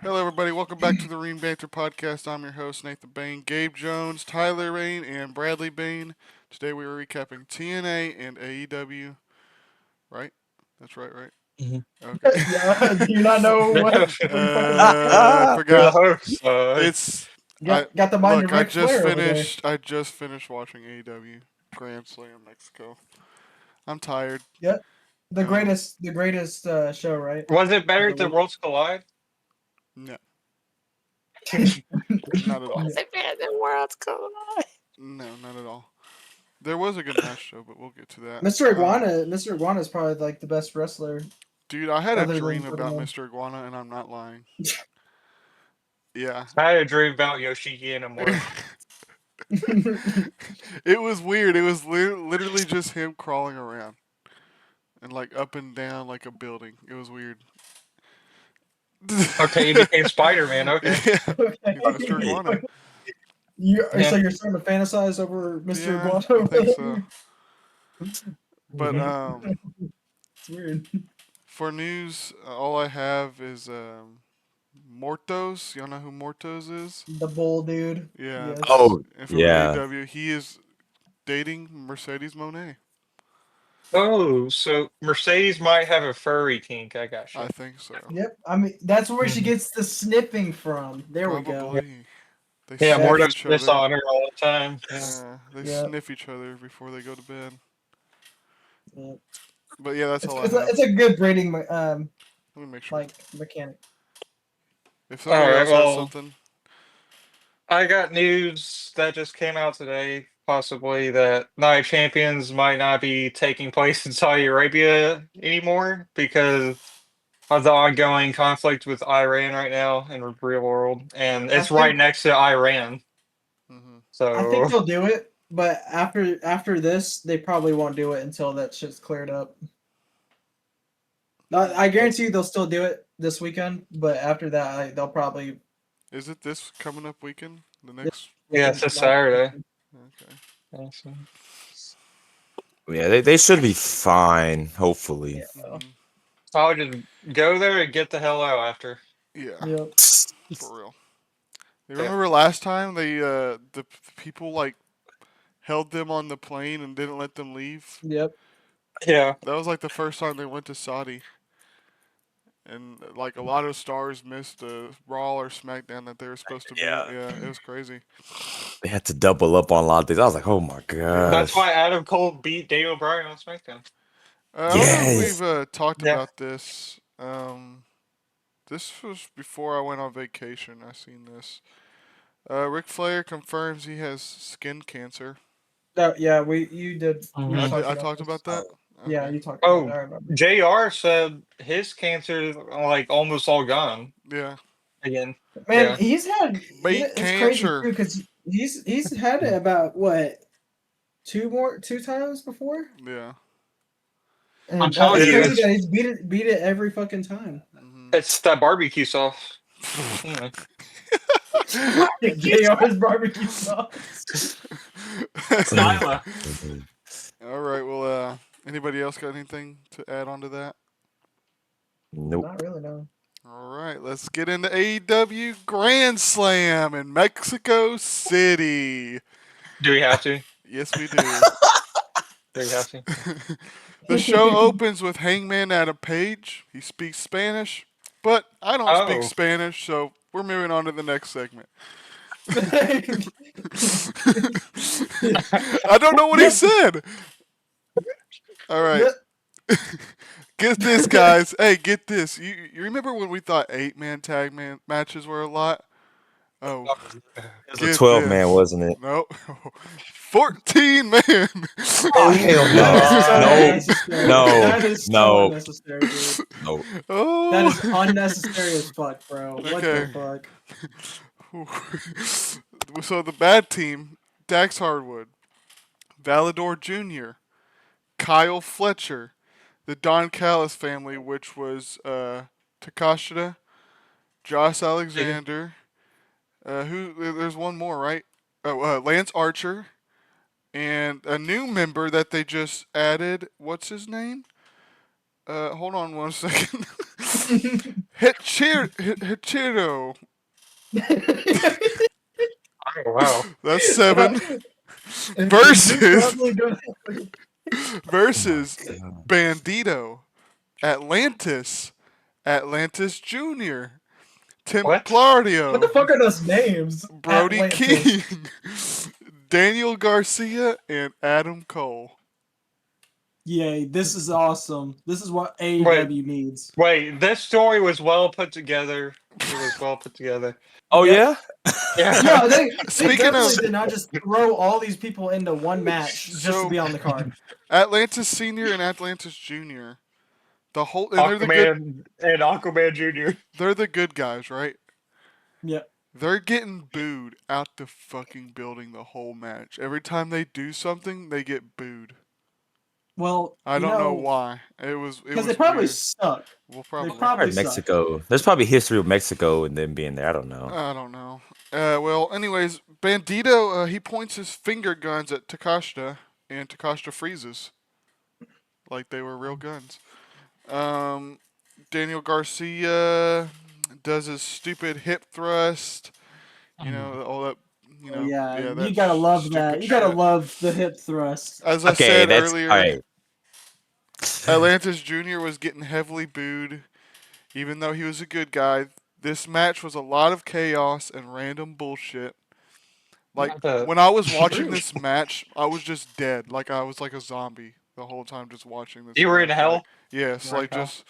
Hello, everybody. Welcome back to the Ring Banter Podcast. I'm your host, Nathan Bain, Gabe Jones, Tyler Bain, and Bradley Bain. Today we are recapping TNA and AEW. Right? That's right, right? Mhm. Okay. Yeah, do you not know what I forgot. The It's. got the mind Look, of Ric Flair over there. I just finished watching AEW Grand Slam Mexico. I'm tired. Yep. The Um, greatest show, right? Was it better The than week. Worlds Collide? No, not at all. Was it better than Worlds Collide? No, not at all. There was a good match though, but we'll get to that. Mr. Iguana is probably like the best wrestler. Dude, I had a Other than dream Cody about Rhodes. Mr. Iguana, and I'm not lying. Yeah. I had a dream about Yoshiki and Amore. It was weird. It was literally just him crawling around and like up and down like a building. It was weird. Okay, you became Spider-Man. Okay. Yeah, Okay. he's Mr. Iguana. So you're starting to fantasize over Mr. Yeah, Iguana? I think so. But It's weird. for news, all I have is Mortos. Y'all know who Mortos is? The bull dude. Yeah. Yes. Oh, And from yeah. AEW, he is dating Mercedes Moné. Oh, so Mercedes might have a furry kink. I got you. I think so. Yep. I mean, that's where she gets the snipping from. There we go. Probably. They Yeah, sniff more each piss other. on her all the time. Yeah. Yeah, they Yep. sniff each other before they go to bed. Yep. But yeah, that's all I It's have. a good breeding Let me make sure. like mechanic. If somebody Alright, else has well- something, I got news that just came out today, possibly that Night of Champions might not be taking place in Saudi Arabia anymore because of the ongoing conflict with Iran right now in the real world, and I it's right think- next to Iran. hmm So I think they'll do it, but after this, they probably won't do it until that shit's cleared up. I guarantee you they'll still do it this weekend, but after that, they'll probably. is it this coming up weekend? The next? yeah, it's a Saturday. Okay. Yeah, so- Yeah, they should be fine, hopefully. Yeah. Mhm. I would just go there and get the hell out after. Yeah, Yep. for real. You Yeah. remember last time they the people like held them on the plane and didn't let them leave? Yep. Yeah. That was like the first time they went to Saudi. And like a lot of stars missed the Raw or SmackDown that they were supposed to be. Yeah. Yeah, it was crazy. They had to double up on a lot of things. I was like, oh my god. That's why Adam Cole beat Daniel Bryan on SmackDown. I don't know Yes. if we've talked Yeah. about this. This was before I went on vacation. I seen this. Ric Flair confirms he has skin cancer. Yeah, you did. Mhm. I talked about that. Yeah, Okay. you talked Oh. about it. I remember. JR said his cancer is like almost all gone Yeah. again. Man, Yeah. he's had Mate it's cancer. crazy too because he's had it about what two times before. Yeah. And I'm telling it's you, crazy that he's beat it every fucking time. hmm It's that barbecue sauce. Yeah. JR's barbecue sauce. Nyla. All right. Well, anybody else got anything to add on to that? Nope. Not really, no. All right. Let's get into AEW Grand Slam in Mexico City. Do we have to? Yes, we do. Do we have to? The show opens with Hangman Adam Page. He speaks Spanish, but I don't speak Oh. Spanish, so we're moving on to the next segment. I don't know what he said. All right. Get this, guys. Hey, get this. You remember when we thought 8-man tag matches were a lot? Oh, It was get a 12-man, this. wasn't it? No. 14 man. Oh, hell no. No. That is so No. unnecessary, dude. No. Oh. That is unnecessary as fuck, bro. What the Okay. fuck? So the bad team, Dax Hardwood, Valador Jr., Kyle Fletcher, the Don Callis family, which was Takashita, Josh Alexander, there's one more, right? Oh, Lance Archer, and a new member that they just added. What's his name? Hold on one second. Hichiro. Oh wow. That's 7. And Versus- you're probably gonna- Versus God. Bandito. Atlantis. Atlantis Jr. What? Templario. What the fuck are those names? Brody Atlantis. King. Daniel Garcia and Adam Cole. Yay, this is awesome. This is what AEW needs. Wait, this story was well put together. It was well put together. Oh Yep. yeah. Yeah. Yeah, they Speaking definitely of- did not just throw all these people into one match just So- to be on the card. Atlantis Senior and Atlantis Junior. The whole and they're the good Aquaman and Aquaman Jr. they're the good guys, right? Yeah. They're getting booed out the fucking building the whole match. Every time they do something, they get booed. Well, I don't know why. It was Because they probably weird. suck. Well, They probably. probably Probably suck. Mexico. There's probably history of Mexico and them being there. I don't know. I don't know. Well, anyways, Bandito, he points his finger guns at Takashita, and Takashita freezes. Like they were real guns. Daniel Garcia does his stupid hip thrust. You know, all that. You know, Yeah, that you gotta love stupid that. You gotta shit. love the hip thrust. As I Okay, said that's earlier, all right. Atlantis Jr. was getting heavily booed, even though he was a good guy. This match was a lot of chaos and random bullshit. Like, Not the- when I was watching this match, I was just dead. Like, I was like a zombie the whole time just watching this. You were in match. hell? Like, yes, You were in like hell? just.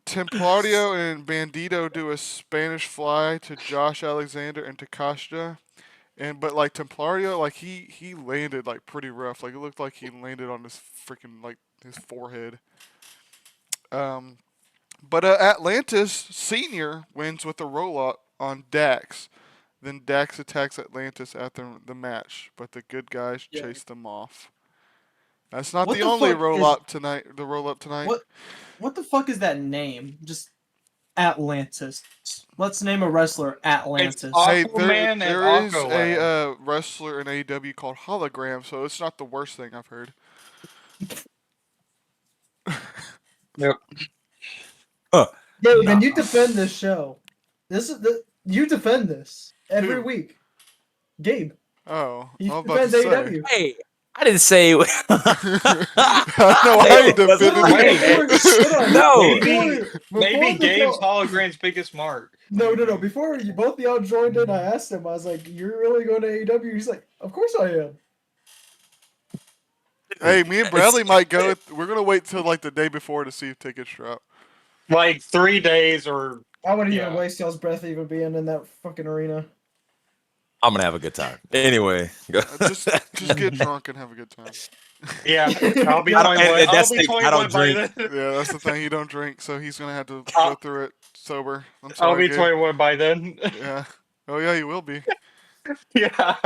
Templario and Bandito do a Spanish fly to Josh Alexander and Takashita. But like Templario, like he landed like pretty rough. Like it looked like he landed on his freaking like his forehead. But Atlantis Senior wins with a roll up on Dax. Then Dax attacks Atlantis after the match, but the good guys Yeah. chase them off. That's not What the the only fuck roll is- up tonight. The roll up tonight. What the fuck is that name? Just Atlantis. Let's name a wrestler Atlantis. Hey, Aquaman and there is Aqualand. a wrestler in AEW called Hologram, so it's not the worst thing I've heard. Gabe, and you defend this show. You defend this every Who? week. Gabe, Oh, he I'm about to defends say. AEW. Hey, I didn't say. I know I ain't Hey, defending Hey, it. Hold on. No. Maybe the Gabe's show- hologram's biggest mark. No. Before you both of y'all joined in, I asked him. I was like, "You're really going to AEW?" He's like, "Of course I am." Hey, me and Bradley might go. We're gonna wait till like the day before to see if tickets drop. Like 3 days or I wouldn't Yeah. even waste y'all's breath even being in that fucking arena. I'm gonna have a good time. Anyway, go. Just get drunk and have a good time. yeah. I'll be I 21. don't- and I'll that's be the- I 21 don't by drink. then. Yeah, that's the thing. You don't drink, so he's gonna have to go I'll- through it sober. I'm I'll sorry. be Gabe. 21 by then. Yeah. Oh yeah, you will be. yeah.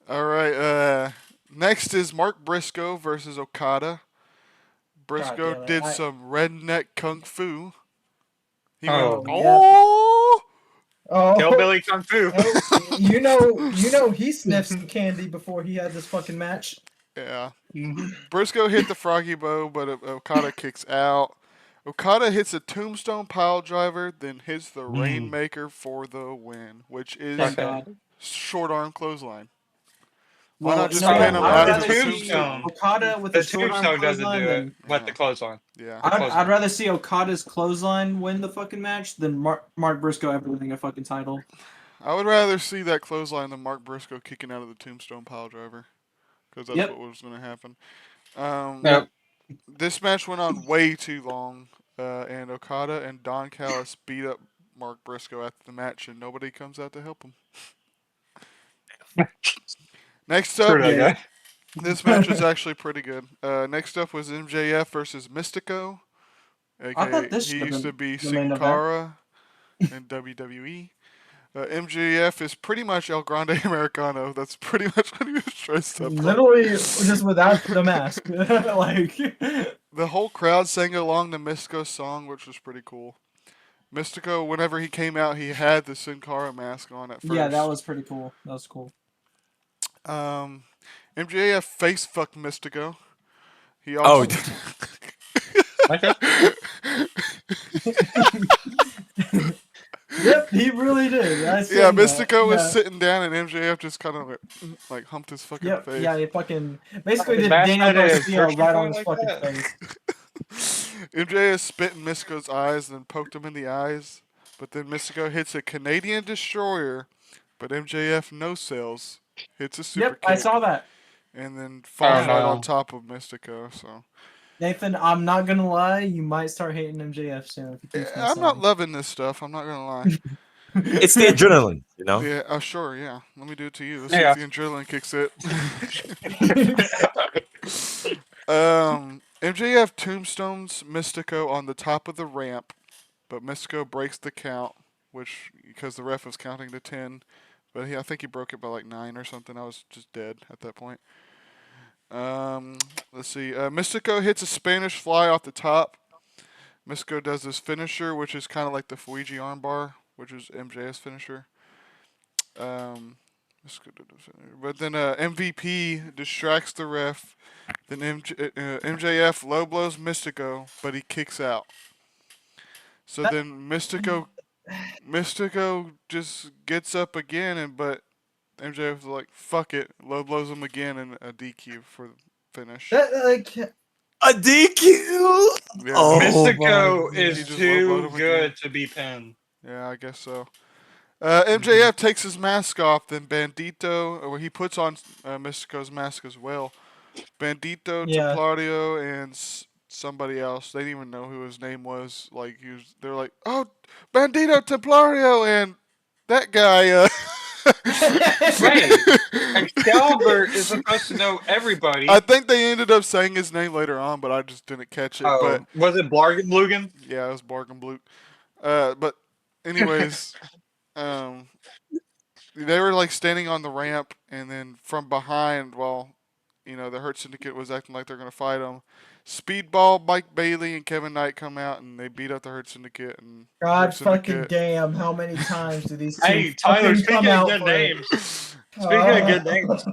All right. Next is Mark Briscoe versus Okada. Briscoe damn it, did I- some redneck kung fu. He Oh, went, yeah. oh! Oh, Hillbilly Kung Fu. oh, you know, he sniffed some candy before he had this fucking match. Yeah. Mhm. Briscoe hit the froggy bow, but Okada kicks out. Okada hits a tombstone pile driver, then hits the Rainmaker for the win, which is Thank Okay. God. short arm clothesline. Why Well, not just you know pin what? him I'd out of rather the see tombstone? Okada with The a short arm tombstone doesn't clothesline do than it. Let Yeah. the clothesline. Yeah. I'd rather see Okada's clothesline win the fucking match than Mark Briscoe ever winning a fucking title. I would rather see that clothesline than Mark Briscoe kicking out of the tombstone pile driver, because that's Yep. what was going to happen. Yep. This match went on way too long, and Okada and Don Callis beat up Mark Briscoe after the match, and nobody comes out to help him. Next up, Screw that yeah. guy. this match was actually pretty good. Next up was MJF versus Mystico. AKA, thought this he should've used been to be the main Sin event. Cara in WWE. MJF is pretty much El Grande Americano. That's pretty much what he was dressed up like. Literally, just without the mask. Like, The whole crowd sang along to Mystico's song, which was pretty cool. Mystico, whenever he came out, he had the Sin Cara mask on at first. Yeah, that was pretty cool. That was cool. MJF face fucked Mystico. He Oh, also Yep, he really did. I Yeah, seen that. Mystico was Yeah. sitting down, and MJF just kind of like humped his fucking Yep. face. Yeah, he fucking basically His did mask Daniel had a Garcia friction right on point his like fucking that? face. MJF spit in Mystico's eyes and then poked him in the eyes, but then Mystico hits a Canadian Destroyer, but MJF no sells, hits a super Yep, I kick, saw that. and then falls Oh, right no. on top of Mystico. So Nathan, I'm not gonna lie, you might start hating MJF soon if he keeps I'm not missing. loving this stuff. I'm not gonna lie. It's the adrenaline, you know. Yeah, sure. Yeah, let me do it to you. Let's Yeah. see if the adrenaline kicks it. MJF tombstones Mystico on the top of the ramp, but Mystico breaks the count, which because the ref was counting to 10, but I think he broke it by like 9 or something. I was just dead at that point. Let's see. Mystico hits a Spanish fly off the top. Mystico does his finisher, which is kind of like the Fuji armbar, which is MJF's finisher. But then MVP distracts the ref. Then MJF low blows Mystico, but he kicks out. So then Mystico just gets up again, but MJF's like, fuck it, low blows him again and a DQ for the finish. That, like, A DQ. Yeah, Oh, Mystico my is He just too low-blowed him good again. to be pinned. yeah, I guess so. MJF takes his mask off, then Bandito, or he puts on Mystico's mask as well. Bandito, Yeah. Templario, and somebody else. They didn't even know who his name was. Like they're like, oh, Bandito, Templario, and that guy. Right. Excalibur is supposed to know everybody. I think they ended up saying his name later on, but I just didn't catch it. Oh, But was it Blargen? yeah, it was Bargain Blue. But anyways, they were like standing on the ramp, and then from behind, while the Hurt Syndicate was acting like they're gonna fight them, Speedball, Mike Bailey, and Kevin Knight come out, and they beat up the Hurt Syndicate. And God Hurt fucking Syndicate- damn, how many times do these two Hey, Tyler, fucking come speaking of out good for names. it? Speaking of good names,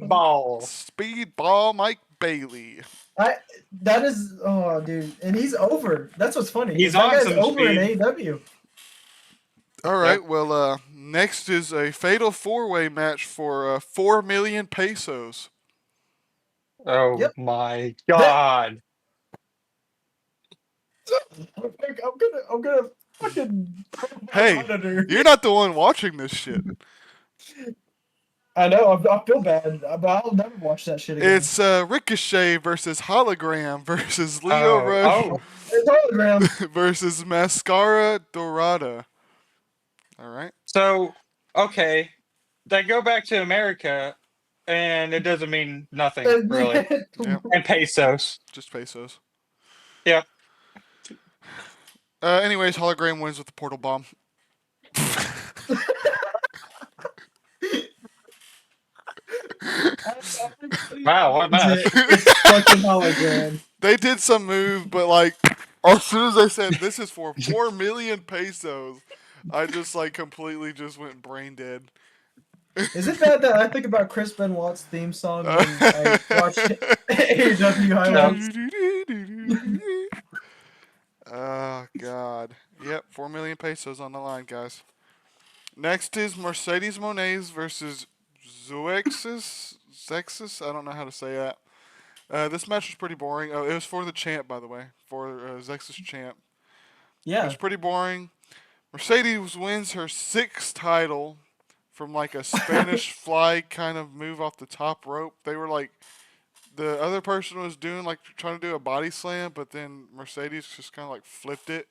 Speedball. Speedball, Mike Bailey. That is, oh, dude, and he's over. That's what's funny. He's that on guy's some over in speed. AEW. All right. Well, next is a fatal 4-way match for 4 million pesos. Oh Yep. my god. I'm gonna fucking. Hey, monitor. You're not the one watching this shit. I know. I feel bad, but I'll never watch that shit again. It's Ricochet versus Hologram versus Leo Oh, Rush oh. It's hologram. versus Mascara Dorada. All right. So, okay. They go back to America, and it doesn't mean nothing, really. Yeah. And pesos. Just pesos. Yeah. Anyways, Hologram wins with the portal bomb. Wow, what match? It's fucking hologram. They did some move, but like as soon as they said this is for 4 million pesos, I just like completely just went brain dead. Is it bad that I think about Chris Benoit's theme song when I watch AEW highlights? Oh God. Yep, 4 million pesos on the line, guys. Next is Mercedes Monet versus Zexus. I don't know how to say that. This match was pretty boring. Oh, it was for the champ, by the way, for Zexus champ. It Yeah. was pretty boring. Mercedes wins her 6th title from like a Spanish fly kind of move off the top rope. They were like, the other person was doing like trying to do a body slam, but then Mercedes just kind of like flipped it,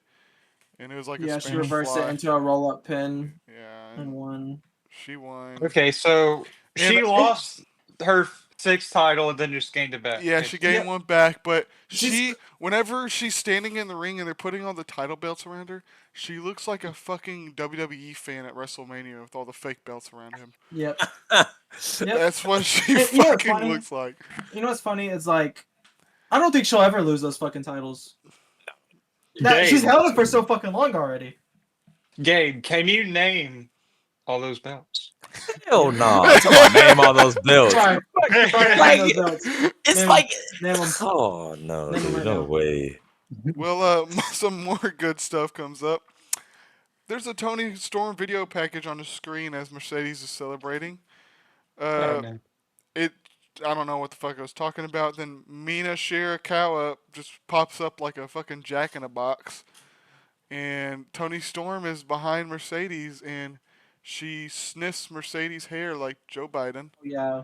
and it was like Yeah, a she Spanish reversed fly. it into a roll up pin Yeah, and won. she won. Okay, so she And- lost her 6th title and then just gained it back. Yeah, she gained Yeah. one back, but She's- whenever she's standing in the ring and they're putting all the title belts around her, she looks like a fucking WWE fan at WrestleMania with all the fake belts around him. Yep. That's what she And you know what's fucking funny? looks like. You know what's funny? It's like, I don't think she'll ever lose those fucking titles. Gabe, She's held it for so fucking long already. Gabe, can you name all those belts? Hell no. Come on, name all those bills. Sorry. Sorry, Like- those belts. It's Name- like, Name them. oh no, Name 'em dude, right no now. way. Well, some more good stuff comes up. There's a Tony Storm video package on the screen as Mercedes is celebrating. Oh, Uh, no. it I don't know what the fuck I was talking about. Then Mina Shirakawa just pops up like a fucking jack in a box, and Tony Storm is behind Mercedes, and she sniffs Mercedes' hair like Joe Biden. Yeah.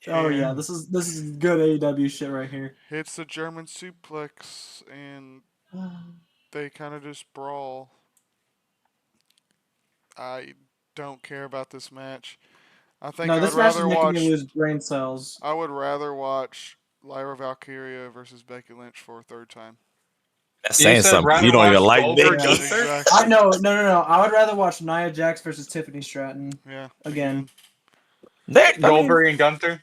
Oh and yeah. This is good AEW shit right here. hits the German suplex, and they kind of just brawl. I don't care about this match. I think No, I'd this match is rather making watch. me lose brain cells. I would rather watch Lyra Valkyria versus Becky Lynch for a third time. That's You saying said something. rather You don't even watch like Goldberg Becky. Yeah. Gunther? Exactly. I know. No. I would rather watch Nia Jax versus Tiffany Stratton Yeah. again. I mean, Goldberg and Gunther?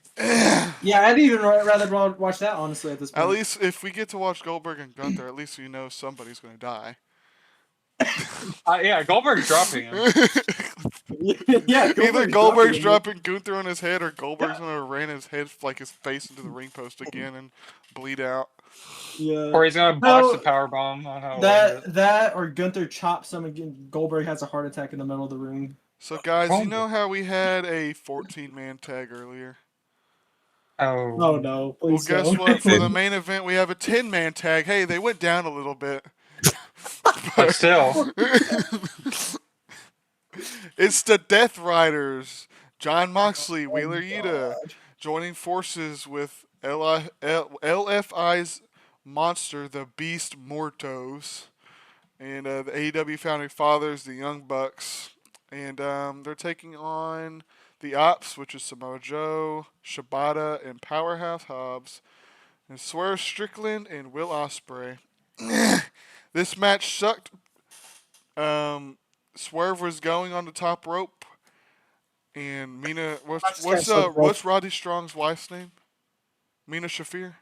Yeah, I'd even rather watch that honestly at this point. At least if we get to watch Goldberg and Gunther, at least we know somebody's gonna die. Yeah, Goldberg's dropping him. Yeah, Either Goldberg's dropping dropping Gunther on his head, or Goldberg's gonna ram his head, like his face, into the ring post again and bleed out. it. Yeah. Or he's gonna botch No, the powerbomb on how it ended. That or Gunther chops him again. Goldberg has a heart attack in the middle of the ring. So guys, you Goldberg. know how we had a 14-man tag earlier? Oh. Oh no! Well, Please guess don't. what? For the main event, we have a 10-man tag. Hey, they went down a little bit. But still. It's the Death Riders. John Moxley, Wheeler Yuta, joining forces with LFI's monster, the Beast Mortos, and the AEW Founding Fathers, the Young Bucks. And they're taking on the Ops, which is Samoa Joe, Shibata, and Powerhouse Hobbs, and Swerve Strickland and Will Ospreay. This match sucked. Swerve was going on the top rope, and Mina. What's Roddy Strong's wife's name? Mina Shafir.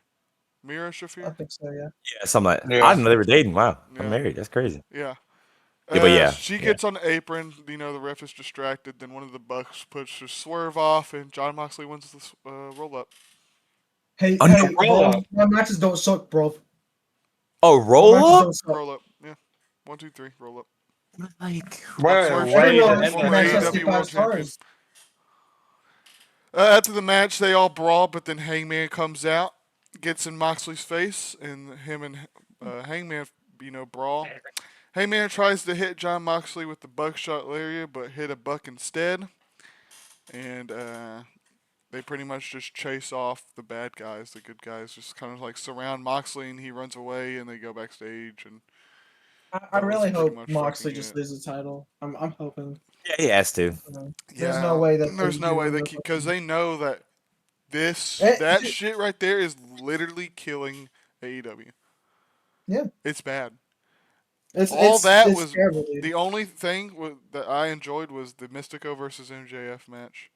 Mira I Shafir. think so. Yeah. Yeah, something like Yeah. I didn't know they were dating. Wow, Yeah. I'm married. That's crazy. Yeah. Yeah, but yeah, She yeah. gets on the apron. You know, the ref is distracted. Then one of the Bucks pushes Swerve off, and John Moxley wins the roll up. Hey, Oh, no, hey, roll bro, up. my matches don't suck, bro. Oh, roll My matches up. don't suck. Roll up. Yeah. 1, 2, 3. Roll up. Like, What Swerve a Strickland, way to Everyone- end former match the has AEW to be World 5 Champion. stars. After the match, they all brawl, but then Hangman comes out, gets in Moxley's face, and him and Hangman, brawl. Hangman tries to hit John Moxley with the buckshot lariat, but hit a buck instead. And they pretty much just chase off the bad guys. The good guys just kind of like surround Moxley, and he runs away, and they go backstage. And I That was really pretty hope much Moxley fucking just it. loses the title. I'm hoping. yeah, he has to. There's no way that there's they no way do they the keep, because they know that Eh, that shit right there is literally killing AEW. Yeah. It's bad. It's, All it's, that it's was terrible, dude. The only thing that I enjoyed was the Mystico versus MJF match.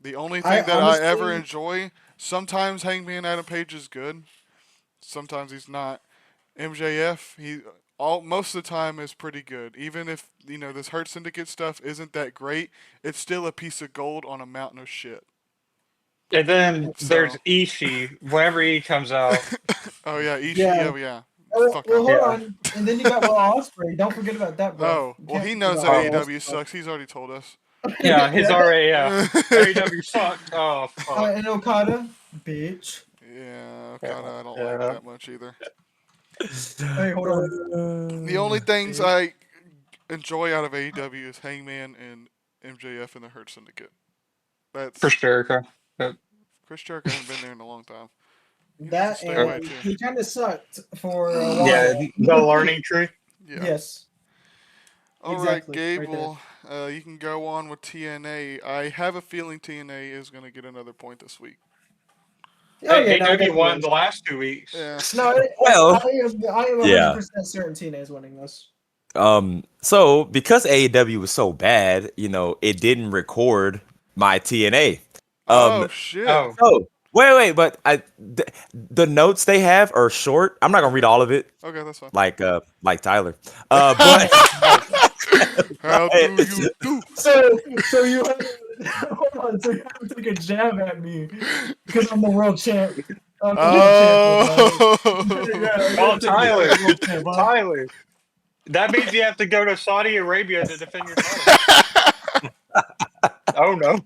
The only thing that I ever honestly- enjoy. Sometimes Hangman Adam Page is good. Sometimes he's not. MJF, most of the time is pretty good. Even if this Hurt Syndicate stuff isn't that great, it's still a piece of gold on a mountain of shit. And then So- there's Ishii. Whenever he comes out, Oh yeah, Ishii. Yeah. Oh yeah. Well, Fuck well, off. hold Yeah. on. And then you got Will Ospreay. Don't forget about that, bro. Oh You well, can't he forget knows about that Will AEW Ospreay. sucks. He's already told us. yeah, his already, yeah. AEW sucked. Oh, fuck. And Okada, bitch. Yeah, kind of. I don't Yeah. like that much either. Hey, hold on. The only things I enjoy out of AEW is Hangman and MJF and the Hurt Syndicate. That's For Jericho. Chris Jericho hasn't been there in a long time. That Stay away, and too. he kind of sucked for a while. Yeah, the learning tree. Yeah. Yes. All right, exactly, right Gable. You can go on with TNA. I have a feeling TNA is going to get another point this week. Oh, Hey, yeah, no, AEW definitely. won the last 2 weeks. Yeah. No, Well, I am 100% yeah. certain TNA is winning this. So because AEW was so bad, it didn't record my TNA. Oh shit. Oh, Oh, wait, but the notes they have are short. I'm not gonna read all of it, Okay, that's fine. like Tyler. But How do you do? So you hold on, so you have to take a jab at me because I'm the world champ. Oh, Tyler. Tyler. That means you have to go to Saudi Arabia to defend your title. Oh no.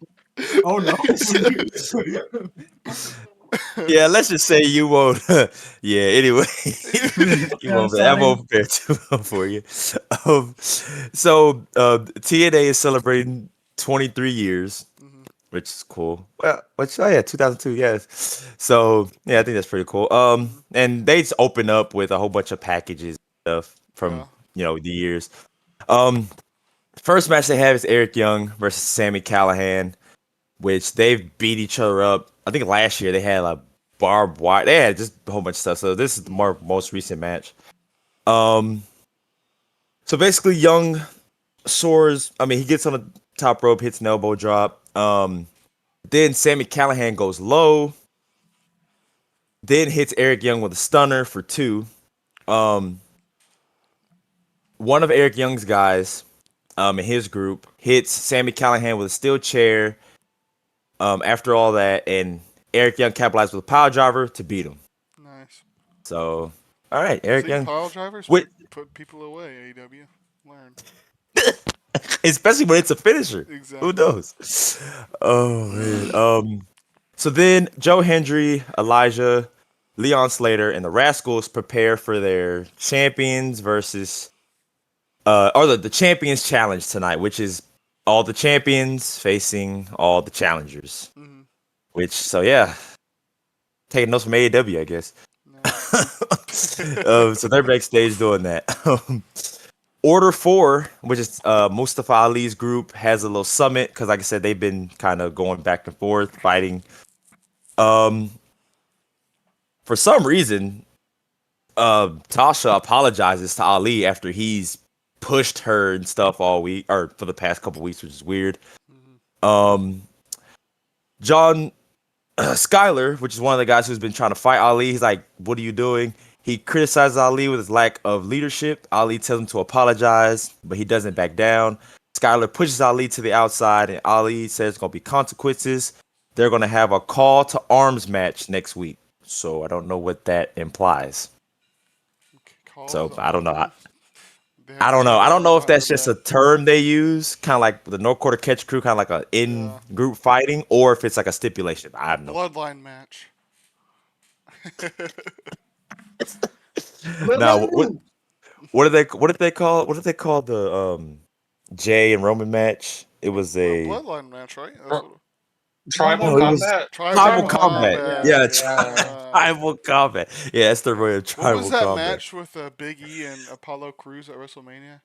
Oh no. Yeah, let's just say you won't. Yeah, anyway, you Yeah, won't. I sorry. won't prepare too well for you. So TNA is celebrating 23 years, Mhm. which is cool. Well, which oh yeah, 2002, yes. So yeah, I think that's pretty cool. And they just open up with a whole bunch of packages and stuff from Yeah. the years. First match they have is Eric Young versus Sammy Callahan, which they've beat each other up. I think last year they had like barbed wire. They had just a whole bunch of stuff. So this is the most recent match. So basically, Young soars. I mean, he gets on the top rope, hits an elbow drop. Then Sammy Callahan goes low. Then hits Eric Young with a stunner for 2. One of Eric Young's guys, in his group, hits Sammy Callahan with a steel chair. After all that, and Eric Young capitalized with a pile driver to beat him. Nice. So, all right, Eric See, Young, pile drivers Wait. put people away. AEW, learn. especially when it's a finisher. Exactly. Who knows? Oh man. So then Joe Hendry, Elijah, Leon Slater, and the Rascals prepare for their champions versus, or the champions challenge tonight, which is all the champions facing all the challengers. Mm-hmm. Which, so yeah, taking notes from AEW, I guess. No. So they're backstage doing that. Order 4, which is Mustafa Ali's group, has a little summit because, like I said, they've been kind of going back and forth, fighting. For some reason, Tasha apologizes to Ali after he's pushed her and stuff all week, or for the past couple weeks, which is weird. John Skyler, which is one of the guys who's been trying to fight Ali, he's like, "What are you doing?" He criticizes Ali with his lack of leadership. Ali tells him to apologize, but he doesn't back down. Skyler pushes Ali to the outside, and Ali says it's going to be consequences. They're going to have a call to arms match next week. So I don't know what that implies. So I don't know. I don't know. I don't know if that's just a term they use, kind of like the North Quarter Catch Crew, kind of like a in-group fighting, or if it's like a stipulation. I don't know. Bloodline match. Now, what did they call the Jay and Roman match? It was a bloodline match, right? Tribal No, it was- combat. tribal combat. Yeah, Yeah. tribal combat. Yeah, that's the royal What tribal was that combat. match with Big E and Apollo Crews at WrestleMania?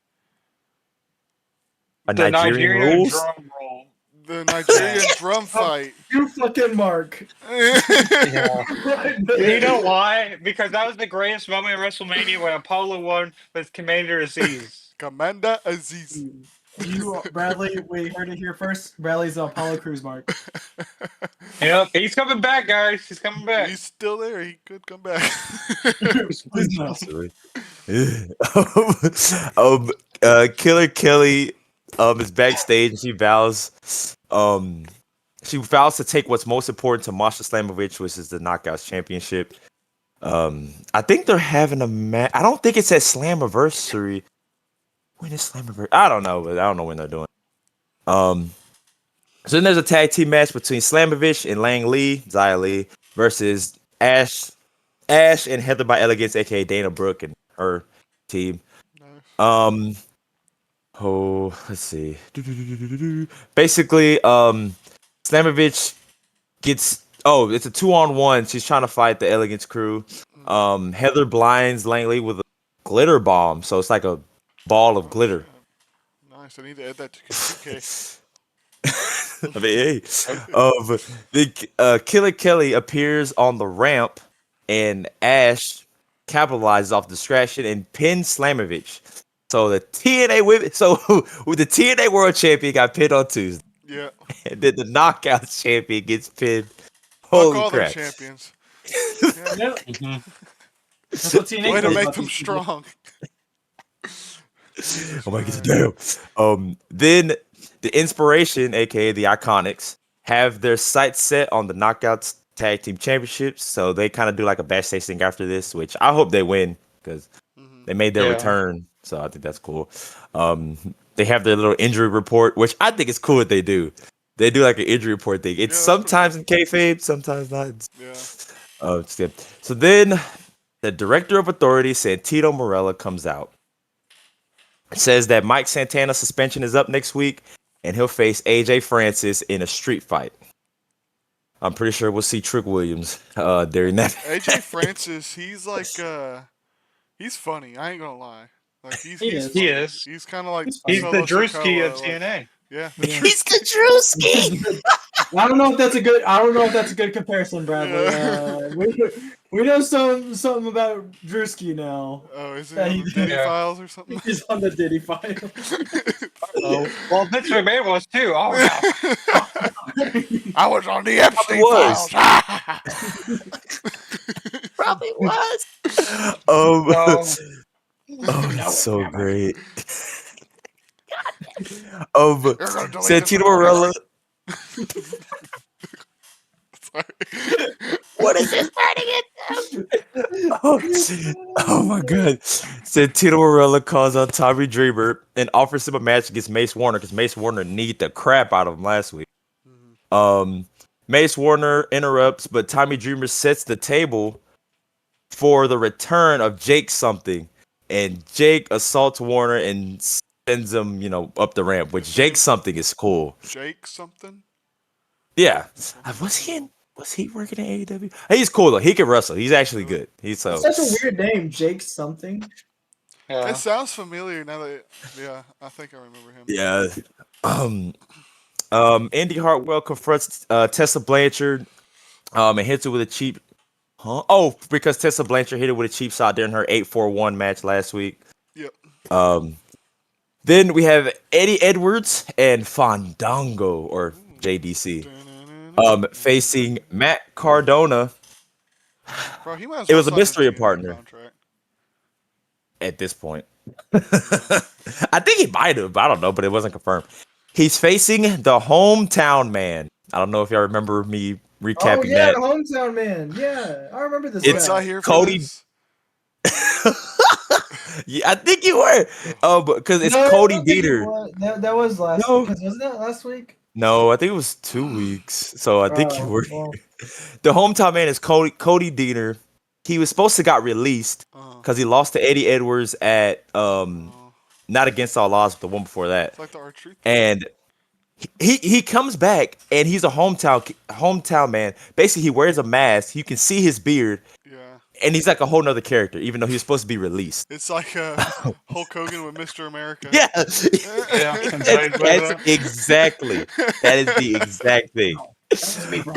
A The Nigerian Nigerian rules. drum roll. The Nigerian drum fight. You fucking mark. Yeah. Right You know why? Because that was the greatest moment in WrestleMania when Apollo won with Commander Aziz. Commander Aziz. You, Bradley, we heard it here first. Bradley's the Apollo Crews mark. Yep, he's coming back, guys. He's coming back. He's still there. He could come back. Please no. Killer Kelly is backstage and she vows to take what's most important to Masha Slamovich, which is the Knockouts Championship. I think they're having a match. I don't think it's at Slammiversary. When is Slammiversary? I don't know, but I don't know when they're doing it. So then there's a tag team match between Slamovich and Lang Lee, Zia Lee, versus Ash and Heather by Elegance, aka Dana Brooke and her team. Nice. Let's see. Basically, Slamovich gets it's a 2-on-1. She's trying to fight the Elegance crew. Heather blinds Langley with a glitter bomb, so it's like a ball of glitter. Nice. I need to add that to 2K. I mean, hey, Killer Kelly appears on the ramp, and Ash capitalizes off the distraction and pins Slamovich. So the TNA with the TNA World Champion got pinned on Tuesday, Yeah. and then the Knockouts Champion gets pinned. Fuck Holy all their crap! champions. Yeah. That's what TNA Way to does make about them these people. strong. Oh my god, damn. Then the Inspiration, aka the Iconics, have their sights set on the Knockouts tag team championships. So they kind of do like a backstage thing after this, which I hope they win because Mhm. they made their Yeah. return. So I think that's cool. They have their little injury report, which I think is cool that they do. They do like an injury report thing. It's Yeah, that's pretty sometimes in kayfabe, sometimes not. Yeah. Oh, it's good. So then the director of authority, Santino Morella, comes out. Says that Mike Santana's suspension is up next week and he'll face AJ Francis in a street fight. I'm pretty sure we'll see Trick Williams during that. AJ Francis, he's like he's funny. I ain't gonna lie. Like he's He he's is. funny. He is. He's kind of like He's He's Solo the Drewski of Sikoa, like- TNA. yeah. Yeah. He's the Drewski. I don't know if that's a good. I don't know if that's a good comparison, Bradley. Yeah. We know something about Drewski now. Oh, is it Yeah, on he the did. Diddy Yeah. Files or something? He's on the Diddy file. Oh, well, Vince McMahon was too. Oh, no. I was on the Epstein was. Files. Probably was. No. Oh, it's so great. You're gonna delete this Santino one. Morella. Sorry. What is this turning into? Oh my god. Santino Morella calls on Tommy Dreamer and offers him a match against Mace Warner because Mace Warner kneed the crap out of him last week. Mace Warner interrupts, but Tommy Dreamer sets the table for the return of Jake something. And Jake assaults Warner and sends him, up the ramp, which Jake something is cool. Jake something? Yeah. Was he working at AEW? He's cool though. He can wrestle. He's actually good. He's so Such a weird name, Jake something. Yeah. It sounds familiar now that yeah, I think I remember him. yeah. Indy Hartwell confronts Tessa Blanchard and hits her with a cheap because Tessa Blanchard hit her with a cheap shot during her 8-4-1 match last week. Yep. Then we have Eddie Edwards and Fandango or JDC facing Matt Cardona Bro, he might as It well was a sign mystery TNA partner. contract. at this point. I think he might have, I don't know, but it wasn't confirmed. He's facing the hometown man. I don't know if y'all remember me recapping Oh yeah, that. the hometown man. Yeah, I remember this. It's guy. Was I here for Cody- this? Yeah, I think you were. Because it's No, I Cody don't think it Dieter. was. That was last. No. Because wasn't that last week? No, I think it was 2 weeks. So I think you Oh, were. well, The hometown man is Cody Dieter. He was supposed to got released because he lost to Eddie Edwards at not against all odds, but the one before that. It's like the R-Truth. And he comes back and he's a hometown man. Basically, he wears a mask. You can see his beard, Yeah. and he's like a whole nother character, even though he was supposed to be released. It's like Hulk Hogan with Mr. America. Yeah, Yeah, that's exactly. That is the exact thing. that's me, bro.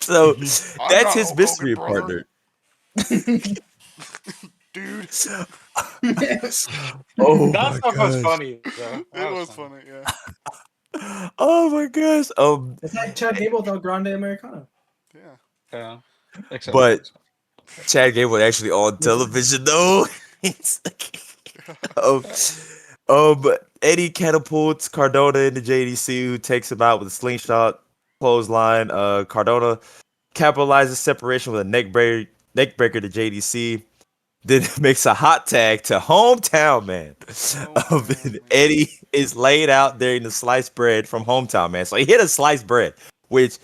So I'm that's not his Hulk mystery Hogan, partner. Dude. Oh That my stuff was gosh. funny, though. It was funny, yeah. Oh my gosh. It's like Chad Gable without Grande Americano. Yeah. Yeah. Except But Chad Gable actually on television though. It's but Eddie catapults Cardona into JDC, who takes him out with a slingshot clothesline. Cardona capitalizes separation with a neck breaker to JDC. Then makes a hot tag to hometown man. Hometown Man. Eddie is laid out during the sliced bread from hometown man. So he hit a sliced bread, which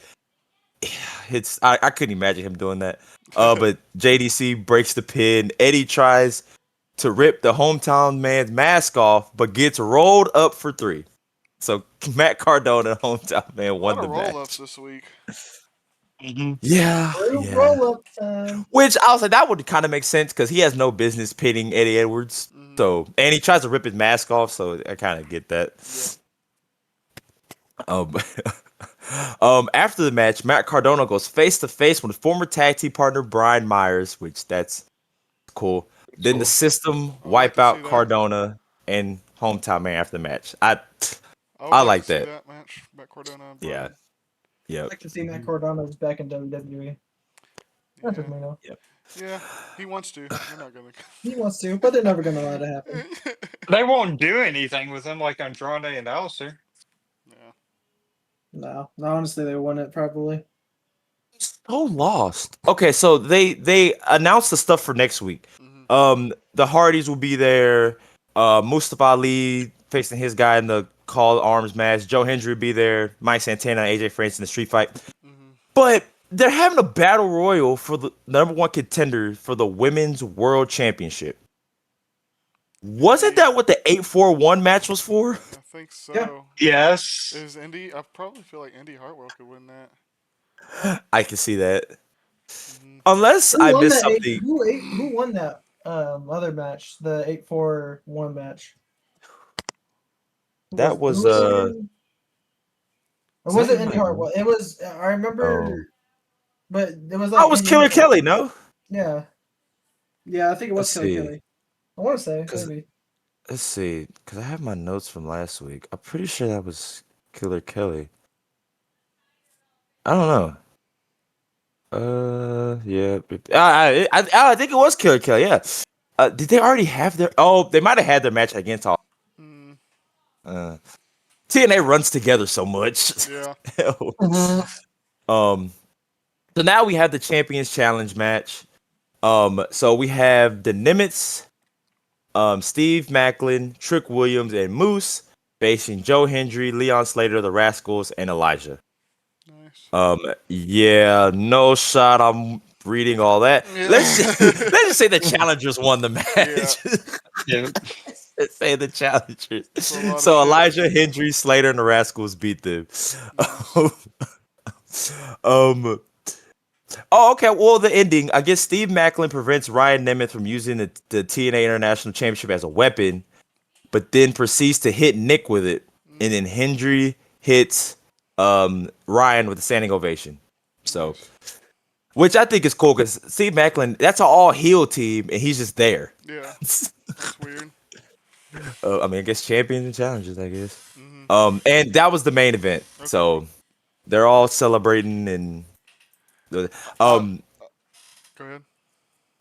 I couldn't imagine him doing that. But JDC breaks the pin. Eddie tries to rip the hometown man's mask off, but gets rolled up for 3. So Matt Cardona, hometown man, A won lot the of match. roll-ups this week. Yeah, Roll up time. Which I was like, that would kind of make sense because he has no business pitting Eddie Edwards. Mhm. So, and he tries to rip his mask off, so I kind of get that. After the match, Matt Cardona goes face to face with former tag team partner Brian Myers, which that's cool. Then the system wipe to out see that. Cardona and hometown man after the match. I would I like to see that. match. Matt Cardona. and Yeah. Brian. I'd Yep. like to see Matt Cardona back in WWE. That took Yeah. me though. Yeah, he wants to. We're not gonna. He wants to, but they're never gonna let it happen. they won't do anything with him like Andrade and Alistair. Yeah. No, honestly, they won it probably. so lost. Okay, so they announced the stuff for next week. Mhm. The Hardys will be there. Mustafa Ali facing his guy in the Call Arms match. Joe Hendry will be there. Mike Santana and AJ France in the street fight. Mhm. But they're having a battle royal for the number one contender for the Women's World Championship. Wasn't that what the 841 match was for? I think so. Yeah. Yes. Is Indy? I probably feel like Indy Hartwell could win that. I can see that. Mhm. Unless Who I won missed that? something. Who won that other match? The 841 match. That was who it again? It was wasn't that Indy like- Hartwell. It was. I remember. Oh. But it was like. Oh, it was Killer Kelly, no? Yeah. Yeah, I think it was Let's Kelly see. Kelly. I want to say 'Cause- maybe. Let's see, because I have my notes from last week. I'm pretty sure that was Killer Kelly. I don't know. Yeah. I think it was Killer Kelly. Yeah. Did they already have their? Oh, they might have had their match against all. Mm, TNA runs together so much. yeah. So now we have the Champions Challenge match. So we have the Nimitz, Steve Macklin, Trick Williams, and Moose facing Joe Hendry, Leon Slater, the Rascals, and Elijah. Nice. Yeah, no shot. I'm reading all that. Yeah. Let's just say the challengers won the match. Yeah. Let's say the challengers. a lot of So shit. Elijah, Hendry, Slater, and the Rascals beat them. Oh, okay. Well, the ending. I guess Steve Macklin prevents Ryan Nemeth from using the TNA International Championship as a weapon, but then proceeds to hit Nick with it, and then Hendry hits Ryan with a standing ovation. So, which I think is cool because Steve Macklin, that's an all heel team, and he's just there. Yeah. That's weird. I mean, I guess champions and challenges, I guess. Mhm. And that was the main event. Okay. So they're all celebrating and Go ahead.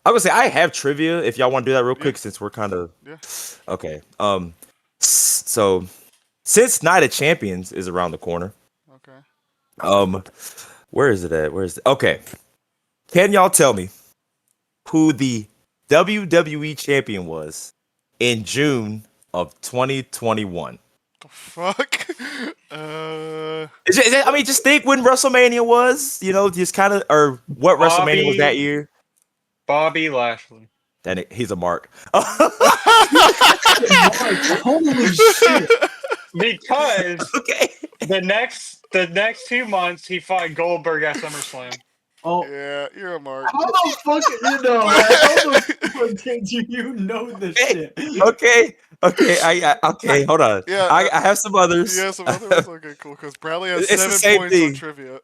I would say I have trivia if y'all want to do that real Yeah. quick since we're kind of Yeah. okay. So since Night of Champions is around the corner, Okay. where is it at? Where is it? Okay, can y'all tell me who the WWE champion was in June of 2021? The fuck? I mean, just think when WrestleMania was, just kind of, or what WrestleMania was that year. Bobby Lashley. Then he's a mark. Holy shit! Because Okay. the next 2 months he fought Goldberg at SummerSlam. Oh, Yeah, you're a mark. how the fuck you know? How the fuck did you know this Hey, shit? Okay. Okay. Hold on. Yeah, I have some others. Yeah, some other ones. Okay, cool. Because Bradley has It's the 7 same points on thing. trivia.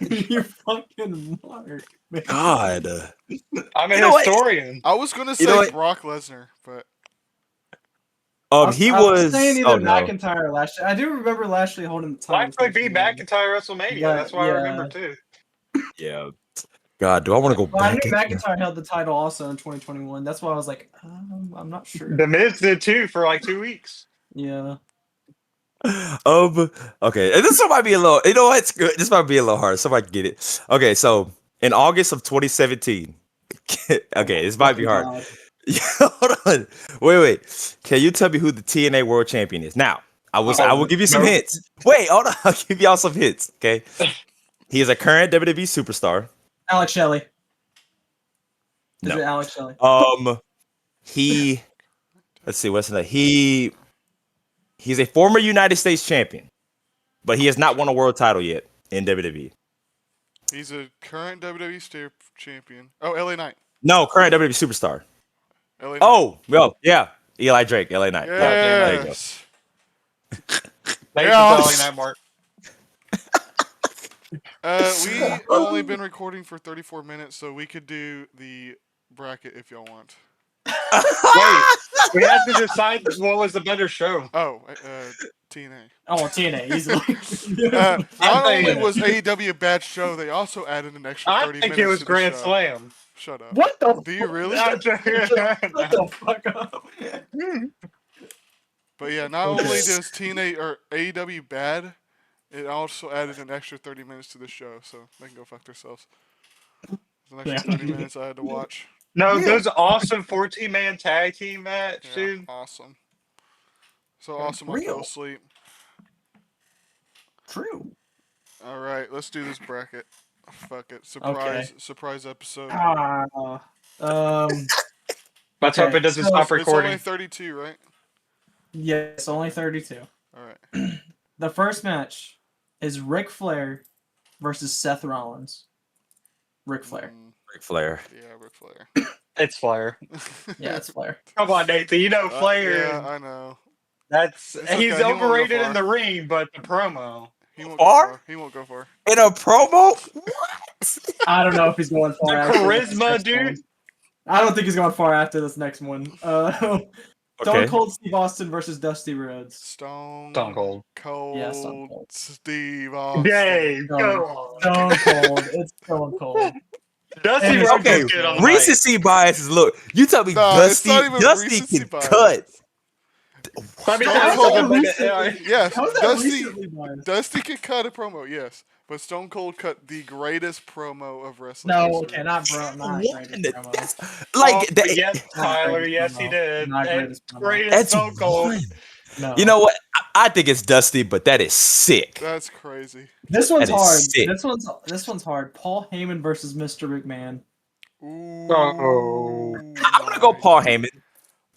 You fucking mark, man. God. I'm a You know what? historian. I was gonna say know what? Brock Lesnar, but He I was. saying either Oh no. McIntyre or Lashley. I do remember Lashley holding the title. Lashley beat McIntyre WrestleMania. Yeah, That's why I remember yeah. too. Yeah. God, do I want to go Well, I back? knew McIntyre held the title also in 2021. That's why I was like, I'm not sure. The Miz did too for like 2 weeks. Yeah. Okay. This one might be a little. You know what? It's good. This might be a little hard. Somebody get it. Okay. So in August of 2017. Okay, this might be hard. God. Hold on. Wait. Can you tell me who the TNA World Champion is? Now, I will give you some no. hints. Wait, hold on. I'll give y'all some hints. Okay. He is a current WWE superstar. Alex Shelley. Is No. it Alex Shelley? He. Let's see. What's that? He's a former United States champion, but he has not won a world title yet in WWE. he's a current WWE champion. Oh, LA Knight. No, current WWE superstar. LA Knight. Oh, well, yeah. Eli Drake, LA Knight. Yeah, there you go. Yes. Thanks Yes. for telling that, Mark. We only been recording for 34 minutes, so we could do the bracket if y'all want. Wait, we have to decide what was the better show. Oh, TNA. Oh, TNA easily. Not saying- only was AEW a bad show, they also added an extra 30 I minutes. think it was to the Grand show. Slam. Shut up. What the? Do you really? Shut the fuck up. But yeah, not only does TNA or AEW bad, It also added an extra 30 minutes to the show, so they can go fuck themselves. It's an extra Yeah. 30 minutes I had to watch. No, Yeah. those awesome 14-man tag team match, Yeah, dude. awesome. So awesome I Real. fell asleep. True. All right, let's do this bracket. Fuck it. Okay. Surprise episode. Let's Okay, hope it doesn't so stop It's only recording. 32, right? yes, only 32. All right. The first match is Ric Flair versus Seth Rollins. Ric Flair. Ric Flair. Yeah, Ric Flair. It's Flair. Yeah, it's Flair. Come on, Nathan. You know Flair. Yeah, I know. That's It's he's okay, he won't go overrated in far. the ring, but the promo. He won't Far? go far. He won't go far. In a promo? What? I don't know if he's going far. The after this charisma, next dude. one. I don't think he's going far after this next one. Stone Okay. Cold Steve Austin versus Dusty Rhodes. Stone Cold. Cold. Yeah, Stone Cold. Steve Austin. Yay, Stone- go on. Stone Cold. It's Stone Cold. Dusty And- Rhodes Okay, is good on the mic. recency biases. Look, you tell me No, it's Dusty, not even Dusty recency can bias. cut. I mean, Stone that's Cold something like recently- Yes, How is that Dusty. recently biased? Dusty can cut a promo, yes, but Stone Cold cut the greatest promo of wrestling. No, history. okay, not bro. Not What? greatest promo. That's like Oh, that. yes, Tyler. greatest Yes, he promo. did. Not And greatest promo. greatest That's Stone Cold. one. No. You know what? I think it's Dusty, but that is sick. That's crazy. This one's That is hard. sick. This one's hard. Paul Heyman versus Mr. McMahon. Ooh. Uh-oh. I'm gonna go Paul my- Heyman.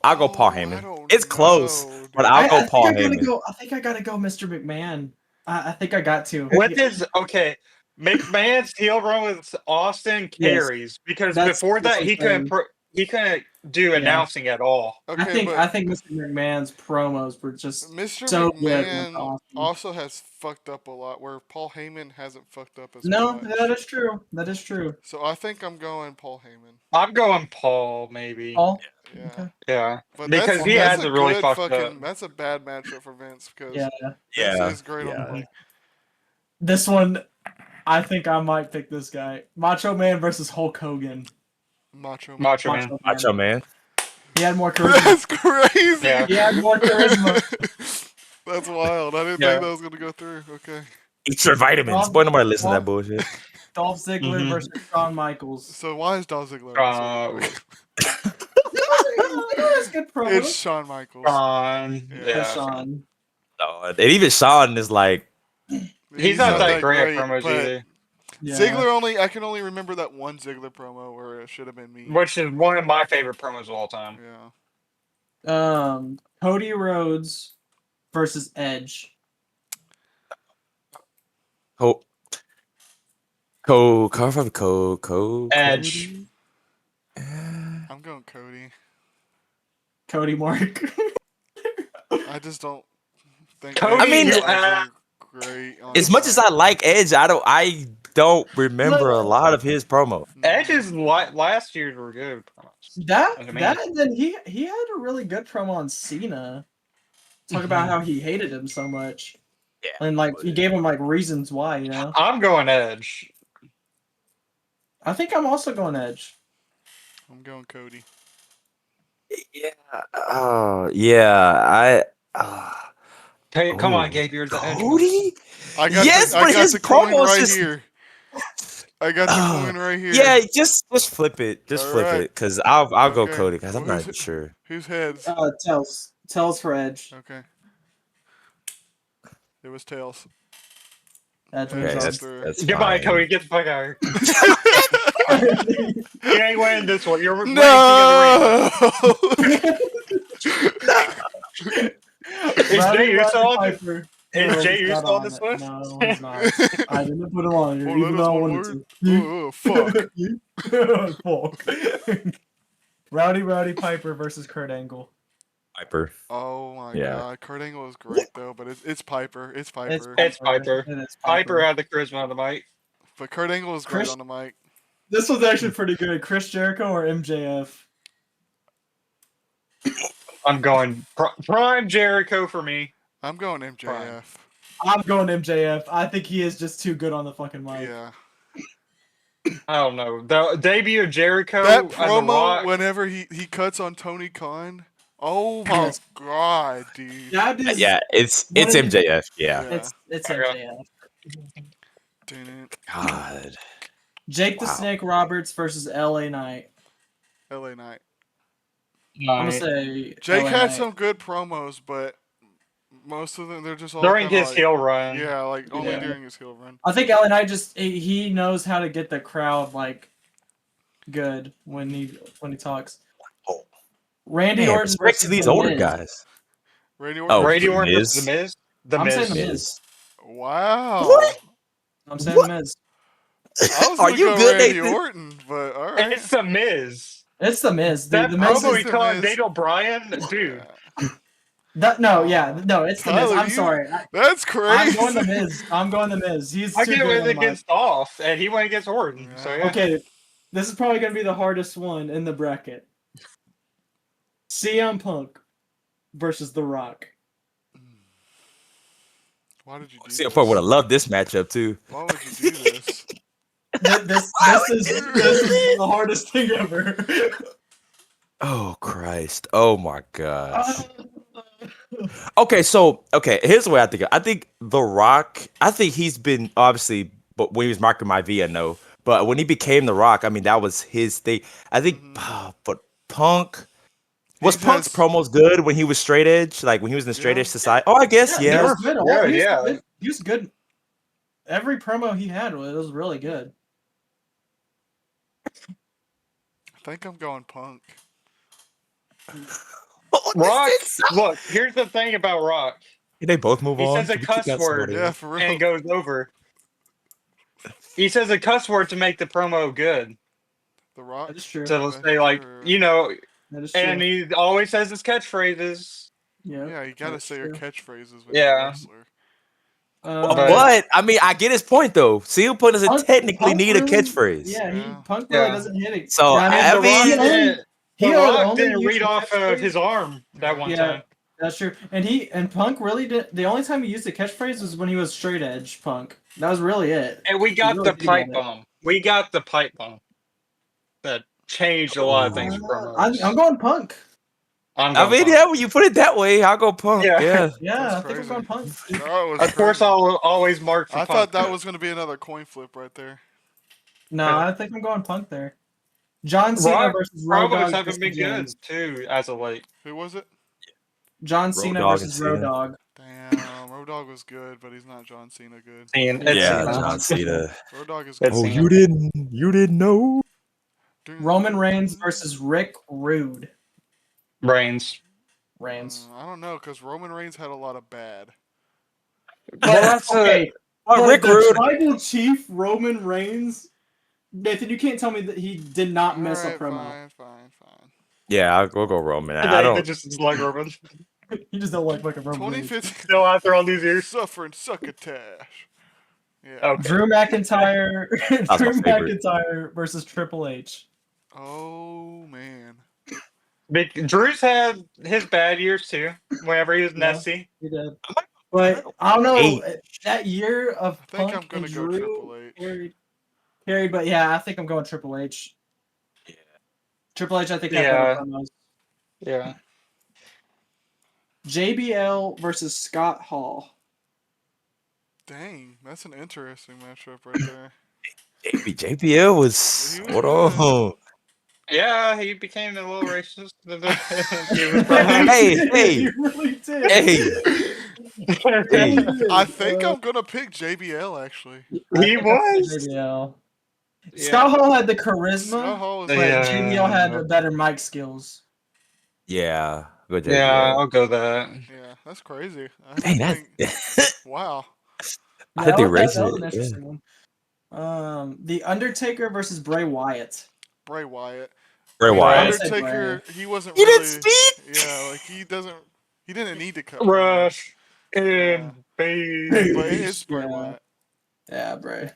I'll go Paul Oh, I Heyman. don't It's close, know, but dude. I'll go Paul I think Heyman. I think I gotta go Mr. McMahon. I think I got to. With his okay, McMahon's heel run with Austin carries because That's- before that's that what he I'm couldn't saying. he couldn't do Yeah. announcing at all. Okay, I think Mr. McMahon's promos were just Mr. so good with McMahon Austin. also has fucked up a lot, where Paul Heyman hasn't fucked up as no. much. That is true. That is true. So I think I'm going Paul Heyman. I'm going Paul, maybe. Paul. Yeah, Okay. Yeah, but because he that's hasn't really good fucked fucking. up. That's a bad matchup for Vince because Yeah. Yeah, is great on yeah. the mic. This one, I think I might pick this guy. Macho Man versus Hulk Hogan. Macho Man. Macho Man. Macho Man. He had more charisma. That's crazy. Yeah. He had more charisma. That's wild. I didn't Yeah. think that was gonna go through. Okay. Eat your vitamins. Boy, nobody listen to that bullshit. Dolph Ziggler Mhm. versus Shawn Michaels. So why is Dolph Ziggler? That's good promo. It's Shawn Michaels. Shawn. Yeah. Yeah. Shawn. No, and even Sean is like, He's not that great at promos but either. Yeah. Ziggler I can only remember that one Ziggler promo where it should have been me. Which is one of my favorite promos of all time. Yeah. Cody Rhodes versus Edge. Cole, Cole, Edge. Cody? I'm going Cody. Cody Mark. I just don't think Cody, I mean, great. As much as I like Edge, I don't remember a lot of his promo. Edge's last year's were good promos. that I mean- and then he had a really good promo on Cena. Talk about how he hated him so much. Yeah. And like he gave him like reasons why, you know. I'm going Edge. I think I'm also going Edge. I'm going Cody. Yeah. Oh, yeah. Hey, come on, Ooh. Gabe, you're the Edge. Cody? I got Yes, the, I but got his the coin promos right just- here. I got the Oh, coin right here. Yeah, just flip it. Just All flip right. it. Because I'll go Okay. Cody, because I'm Well, not who's- sure. Whose heads? Tells for Edge. Okay. It was tails. Edge Okay, wins that's on. the- that's Goodbye, fine. Cody. Get the fuck out of here. You ain't winning this one. You're ranking in the No. Is Jay Uso on this? Piper. Is No, Jay he's Uso not on this list? No, he's not. I didn't put him on here, Oh, even that though I is wanted one to. Oh, fuck. Fuck. Rowdy Piper versus Kurt Angle. Piper. Oh my Yeah. god, Kurt Angle is great though, but it's Piper. It's Piper. It's Piper. It is Piper had the charisma on the mic. But Kurt Angle is great Chris- on the mic. This was actually pretty good. Chris Jericho or MJF? I'm going prime Jericho for me. I'm going MJF. I'm going MJF. I think he is just too good on the fucking mic. Yeah. I don't know. The debut of Jericho That on the promo Rock. whenever he cuts on Tony Khan Oh my Yes. god, dude. That is Yeah, it's one of the- MJF. Yeah. It's Okay. MJF. Dun-dun. God. Jake the Wow. Snake Roberts versus LA Knight. LA Knight. I'm gonna Knight. say Jake LA had Knight. some good promos, but most of them they're just all During kinda his like, heel run. Yeah, like only Yeah. during his heel run. I think LA Knight just he knows how to get the crowd like good when he talks. Oh. Randy Man, Orton respect to versus these The older Miz. guys. Randy Orton. Oh, Randy The Orton Miz. versus The Miz. The I'm Miz. saying The Miz. Miz. Wow. What? I'm saying What? The Miz. I was Are gonna you go good, Randy Nathan? Orton, but all right. It's The Miz. It's The Miz. Dude. That The Miz promo is he The called Miz. Daniel Bryan, dude. Yeah. that no, yeah, no, it's The Miz. Tyler, I'm you- sorry. That's I'm crazy. going The Miz. I'm going The Miz. He's I too get good went on the mic. against Dolph, and he went against Orton. So Yeah. yeah. Okay, this is probably gonna be the hardest one in the bracket. CM Punk versus The Rock. Why did you do CM this? Punk would have loved this matchup too. Why would you do this? This is the hardest thing ever. Oh Christ! Oh my gosh! Okay, so here's the way I think. I think The Rock. I think he's been obviously, but when he was Marco Maivia, no. But when he became The Rock, I mean that was his thing. I think, but Punk was He Punk's has- promos good when he was straight edge, like when he was in the straight Yeah. edge society. Oh, I guess He yeah. was good. Yeah, He was yeah. good. He was good. Every promo he had was really good. I think I'm going Punk. Rock. Look, here's the thing about Rock. They both move He on. says a Can we kick cuss out word. somebody Yeah, else? for real. And it goes over. He says a cuss word to make the promo good. The Rock. That is true. To That's say like, true. you know, That is true. and he always says his catchphrases. yeah. Yeah, you gotta that's say your true. catchphrases when you're a Yeah. wrestler. But I mean, I get his point though. CM Punk doesn't technically Punk need a really- catchphrase. Yeah, Yeah. Punk really Yeah. doesn't hit it. So, I mean, I The mean- Rock he only- didn't, he the only Rock didn't used read the off of catchphrase- his arm that one Yeah. time. That's true. And Punk really did. The only time he used the catchphrase was when he was straight edge Punk. That was really it. And we got really the did pipe get it. bomb. We got the pipe bomb. That changed a lot of things for promos. I'm going Punk. I'm I going mean, Punk. yeah, when you put it that way, I'll go Punk. Yeah. Yeah. Yeah, That's I think crazy. I'm going Punk. That was Of course, crazy. I'll always mark for I Punk. thought that was gonna be another coin flip right there. No, I think I'm going Punk there. John Cena Rock versus Road promos Dogg. haven't been Mr. James. good too as of late. Who was it? John Road Cena Dogg versus and Road Cena. Dogg. Damn, Road Dogg was good, but he's not John Cena good. And it's Yeah, Cena. John Cena. Road Dogg is It's good. Cena. You didn't know? Roman Reigns versus Rick Rude. Reigns. Reigns. I don't know, because Roman Reigns had a lot of bad. Well, that's okay. Well, Rick the Rude. tribal chief Roman Reigns. Nathan, you can't tell me that he did not miss a Alright, promo. fine. Yeah, we'll go Roman. I they don't. just like Roman. You just don't like fucking Roman Reigns. 2015 Still after all these years. suffering succotash. Yeah. Okay. Drew McIntyre. my Drew favorite. McIntyre versus Triple H. Oh man. Drew's had his bad years too. Whenever he was Yeah. Nessie. He did. But I don't know. Eight. That year of I think Punk I'm gonna and go Drew Triple H. carried, but yeah, I think I'm going Triple H. Yeah. Triple H, I think had Yeah. better promos. Yeah. JBL versus Scott Hall. Dang, that's an interesting matchup right there. JBL was. He was Hold good. on. Yeah, he became a little racist. He was from- Hey. You really did. Hey. Hey. I think I'm gonna pick JBL actually. I He think I was. said JBL. Yeah. Scott Hall had the Scott charisma, Hall was but Yeah. JBL had the better mic skills. Yeah. Good JBL. Yeah, I'll go that. Yeah, that's crazy. I Dang, didn't that's. think, wow. I think they that raised was it, an yeah. interesting one. The Undertaker versus Bray Wyatt. Bray Wyatt. Bray Yeah, Wyatt. Wyatt. Undertaker, he wasn't He really. didn't speak. Yeah, like he didn't need to cut. Rush Yeah. and But baby. it's Bray Yeah. Wyatt. Yeah, Bray.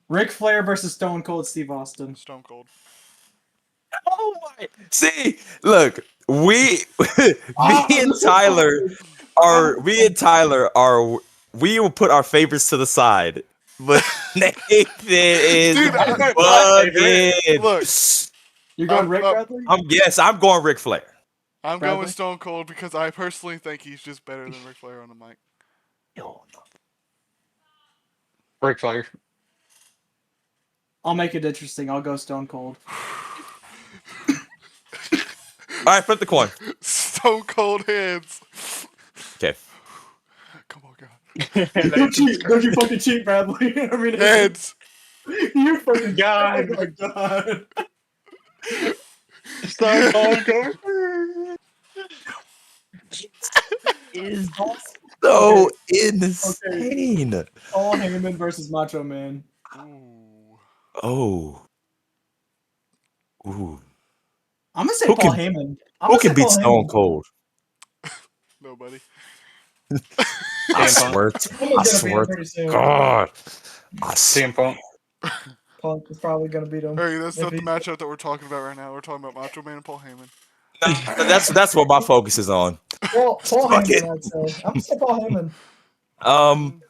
Ric Flair versus Stone Cold Steve Austin. Stone Cold. Oh my! See, look, me and Tyler we will put our favorites to the side, but Nathan is Dude, bugging. Look, You're going Rick I'm- Bradley? I'm going Ric Flair. I'm going Bradley? with Stone Cold because I personally think he's just better than Ric Flair on the mic. Ric Flair. I'll make it interesting. I'll go Stone Cold. All right, flip the coin. Stone Cold hands. Okay. Come on, God. Don't cheat. Don't you fucking cheat, Bradley. I mean, Heads. you fucking God. Oh my god. Stone Cold go. Is so insane. Paul Heyman versus Macho Man. Ooh. Oh. Ooh. I'm gonna say Who Paul can- Heyman. Who can beat Stone Cold? Nobody. I CM Punk. swear to God. I swear. CM Punk. Punk is probably gonna beat him. Hey, that's If not the he- matchup that we're talking about right now. We're talking about Macho Man and Paul Heyman. That's what my focus is on. Paul Fuck it. Heyman, I'd say. I'm gonna say Paul Heyman.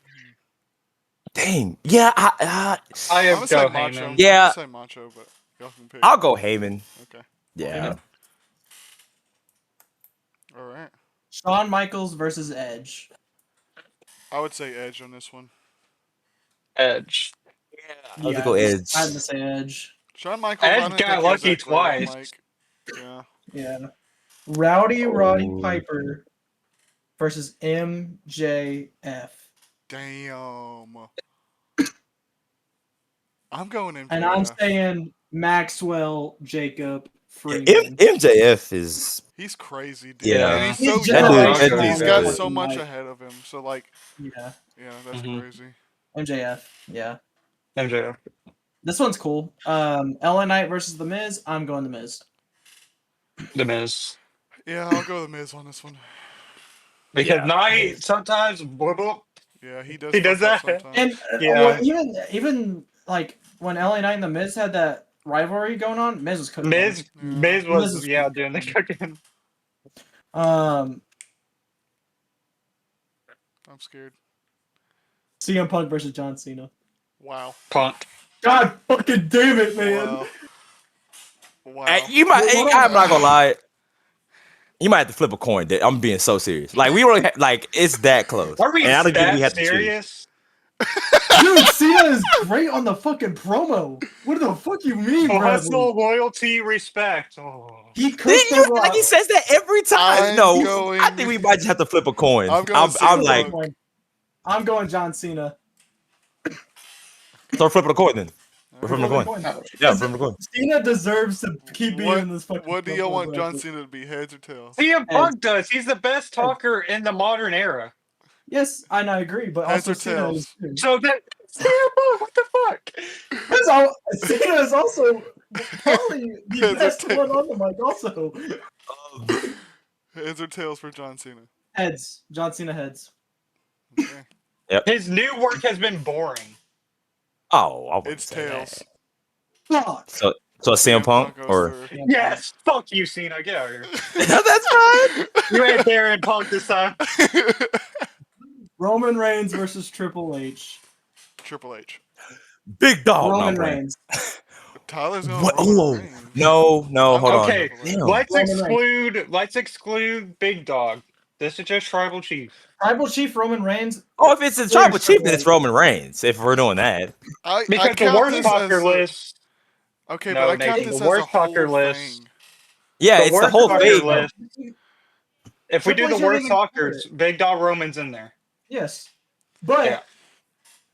Dang. Yeah, I I'm have gonna say go Macho. Heyman. Yeah. I'm gonna say Macho, but y'all can pick. I'll go Heyman. Okay. Yeah. All right. Shawn Michaels versus Edge. I would say Edge on this one. Edge. I'll go Edge. I had to say Edge. Shawn Michaels. I Edge don't think got he was lucky that great on twice. mic. Yeah. Yeah. Roddy Oh. Piper versus MJF. Damn. I'm going MJF. And I'm saying Maxwell Jacob Freeman. MJF is He's crazy, dude. Yeah. And he's He's so that young. dude- and that he's dude's got good. so much Like, ahead of him. So like, Yeah. yeah, that's Mhm. crazy. MJF. Yeah. MJF. This one's cool. LA Knight versus The Miz. I'm going The Miz. The Miz. Yeah, I'll go the Miz on this one. Because Yeah. Knight sometimes blah, blah. Yeah, he does. He does fuck up that. sometimes. And Yeah. well, even like when LA Knight and The Miz had that rivalry going on, Miz was cooking. Miz Miz was is doing the cooking. them. I'm scared. CM Punk versus John Cena. Wow. Punk. God fucking damn it, man. Wow. Wow. I'm not gonna lie. You might have to flip a coin. I'm being so serious. Like we really it's that close. Are we And I don't think we that have to choose. serious? Dude, Cena is great on the fucking promo. What the fuck you mean, Bradley? Hustle, loyalty, respect. Oh. He cooked the Rock. He says that every time. I'm No, going- I think we might just have to flip a coin. I'm going I'm CM like, Punk. I'm going John Cena. so we're flipping a coin then. We're Alright. flipping a coin. Yeah, flipping a coin. Cena deserves to keep being in this fucking. What do y'all promo, want John Bradley. Cena to be? Heads or tails? CM Punk does. He's the best talker in the modern era. Yes, I agree, but Heads also or Cena is tails? too. So that CM Punk, what the fuck? So, Cena is also probably the Heads or best tails? one on the mic. Also, Heads or tails for John Cena? heads. John Cena heads. Okay. His new work has been boring. Oh, I wouldn't It's say tails. that. Fuck. So CM Punk goes or through. Yes, fuck you, Cena. Get out of here. that's fine. You ain't Darren Punk this time. Roman Reigns versus Triple H. Triple H. Big dog. Roman no, Reigns. Tyler's going What? Roman Oh, Reigns. no, I'm hold on. Okay, Damn. let's exclude Big Dog. This is just Tribal Chief. Tribal Chief Roman Reigns. Oh, if it's a tribal chief, then it's Roman Reigns. If we're doing that, I Because the count worst this talker as a- list. Okay, No, but I count Nathan, this the as worst a whole talker list. thing. yeah, it's the worst whole talker thing. list. If we do Triple the H worst didn't even talkers, Big Dog Roman's in there. Yes, but Yeah.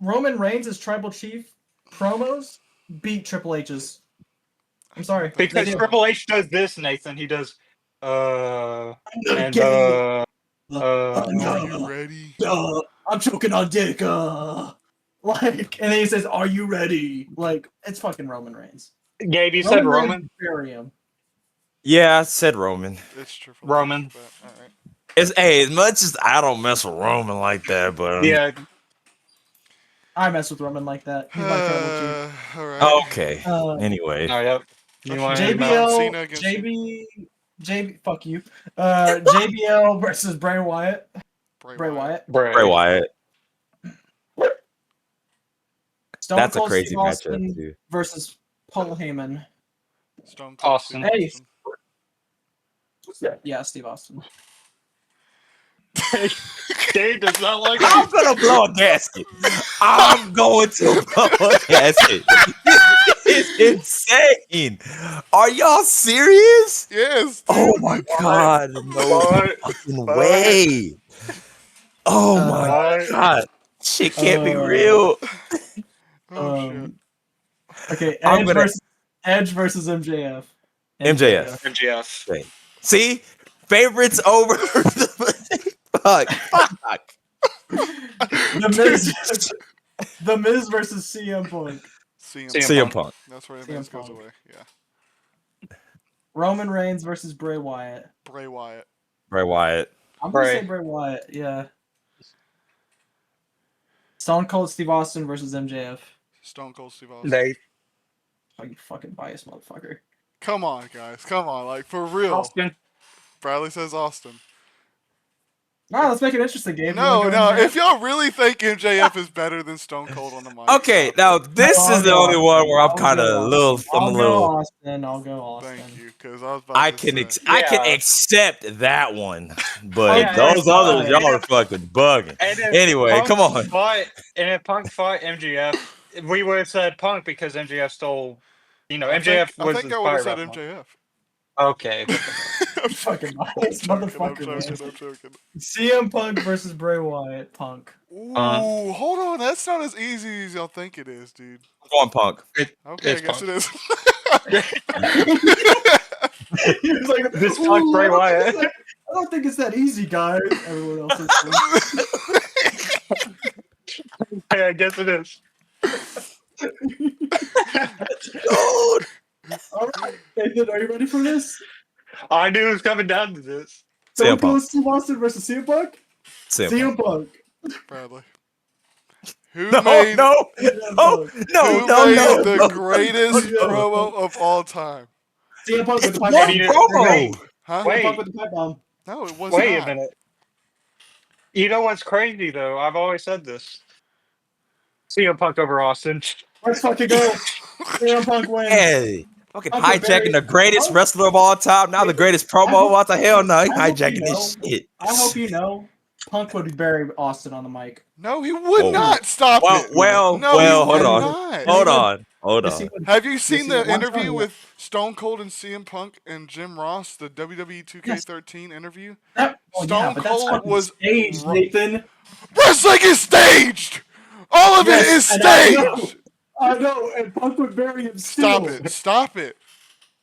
Roman Reigns as Tribal Chief promos beat Triple H's. I'm sorry. Because They do. Triple H does this, Nathan. He does and Are you ready? I'm choking on dick. Like, and then he says, "Are you ready?" Like, it's fucking Roman Reigns. Gabe, you said Roman? Reigns, bury him. Yeah, I said Roman. It's Triple Roman. H, but all right. It's as much as I don't mess with Roman like that, but Yeah. I mess with Roman like that. He's my Tribal Chief. All right. okay. Uh, Anyway, Oh, yep. You want John Cena JBL, against JB, fuck you. JBL versus Bray Wyatt. Bray Wyatt. Bray Wyatt. Stone That's a Cold crazy Steve matchup Austin too. versus Paul Heyman. Stone Cold Austin. Steve Hey. Austin. Yeah, Steve Austin. Dave does not like I'm gonna blow a gasket. I'm going to blow a gasket. This is insane. Are y'all serious? Yes. Dude. Oh my god, no But- fucking but- way. Oh my but- god. Shit can't be Uh, real. Oh shit. Okay, I'm Edge gonna- versus MJF. MJF. MGF. See? Favorites over fuck. Fuck. The Miz versus CM Punk. CM. CM Punk. That's where the CM Miz goes Punk. away. Yeah. Roman Reigns versus Bray Wyatt. Bray Wyatt. Bray Wyatt. I'm gonna say Bray. Bray Wyatt. Yeah. Stone Cold Steve Austin versus MJF. Stone Cold Steve Austin. Nate. Oh, you fucking biased motherfucker. Come on, guys. Come on. Like, for real. Austin. Bradley says Austin. Alright, let's make it interesting, Gabe. You No, wanna go no. MJF? If y'all really think MJF is better than Stone Cold on the mic. Okay, stop now it. this I'll is the go only one where I'm I'll kind of go a little. Austin. I'm a I'll go little. Austin. I'll go Austin. Thank you, because I was about I to can say. I can Yeah. accept that one, but Yeah, those it's others fine. y'all are fucking bugging. And if Anyway, Punk come on. if Punk fought MGF, we would have said Punk because MGF stole. MJF I was think the I would have fire said rep. MJF. Okay. I'm Fucking joking. biased I'm motherfucker, man. joking. CM Punk versus Bray Wyatt. Punk. Ooh, Uh-huh. hold on. That's not as easy as y'all think it is, dude. I'm going Punk. Okay, It's I guess Punk. it is. He was like, This "Ooh, Punk Bray I don't think Wyatt." it's that- I don't think it's that easy, guys. Everyone else is. I guess it is. Dude. All right, Nathan, are you ready for this? I knew it was coming down to this. CM Stone Cold Punk. Steve Austin versus CM Punk. CM Punk. CM Punk. Bradley. Who No, made, no, CM oh, Punk. no, who no, made no, the no. greatest no. promo of all time? CM Punk with It's the pipe one Wait, bomb. promo. Huh? Wait. CM Punk with the pipe bomb. No, it was Wait not. a minute. You know what's crazy though? I've always said this. CM Punk over Austin. Let's fucking go. CM Punk wins. Hey, fucking Uncle Barry. hijacking the greatest wrestler of all time. Now the greatest promo hope- of all time. Hell no, he I hope you hijacking this shit. I hope you know, Punk would bury Austin on the mic. No, he would Oh. not. Stop Well, it. well, no, well, he hold would on. not. Hold Yes, he on. would. Have you seen he the would. I'm interview telling you. with Stone Cold and CM Punk and Jim Ross, the WWE 2K13 interview? That, Stone but that's Cold fucking was staged, ru- Nathan. Wrestling is staged. All of it is Yes, and I know. staged. I know, and Punk would bury him Stop still. it. Stop it.